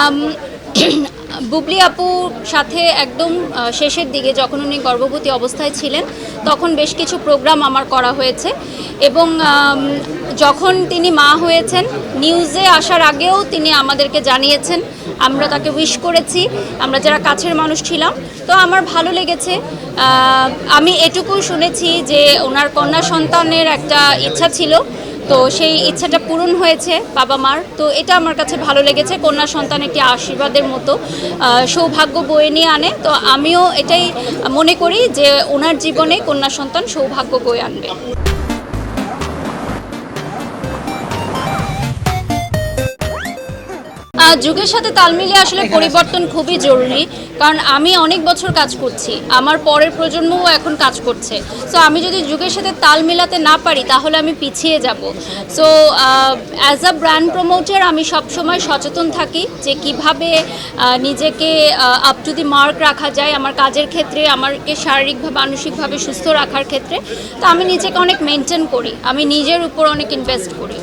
আম, বুবলি আপুর সাথে একদম শেষের দিকে যখন উনি গর্ভবতী অবস্থায় ছিলেন তখন বেশ কিছু প্রোগ্রাম আমার করা হয়েছে এবং যখন তিনি মা হয়েছেন নিউজে আসার আগেও তিনি আমাদেরকে জানিয়েছেন, আমরা তাকে উইশ করেছি, আমরা যারা কাছের মানুষ ছিলাম। তো আমার ভালো লেগেছে। আমি এটুকু শুনেছি যে ওনার কন্যা সন্তানের একটা ইচ্ছা ছিল, তো সেই ইচ্ছাটা পূরণ হয়েছে বাবা মার। তো এটা আমার কাছে ভালো লেগেছে। কন্যা সন্তান একটি আশীর্বাদের মতো, সৌভাগ্য বয়ে নিয়ে আনে। তো আমিও এটাই মনে করি যে ওনার জীবনে কন্যা সন্তান সৌভাগ্য বয়ে আনবে। যুগের সাথে তাল মিলিয়ে আসলে পরিবর্তন খুবই জরুরি, কারণ আমি অনেক বছর কাজ করছি, আমার পরের প্রজন্মও এখন কাজ করছে। সো আমি যদি যুগের সাথে তাল মিলাতে না পারি তাহলে আমি পিছিয়ে যাব। So as a brand promoter আমি সবসময় সচেতন থাকি যে কিভাবে নিজেকে আপ টু দি মার্ক রাখা যায় আমার কাজের ক্ষেত্রে, আমাকে শারীরিকভাবে মানসিকভাবে সুস্থ রাখার ক্ষেত্রে। তো আমি নিজেকে অনেক মেনটেন করি, আমি নিজের উপর অনেক ইনভেস্ট করি।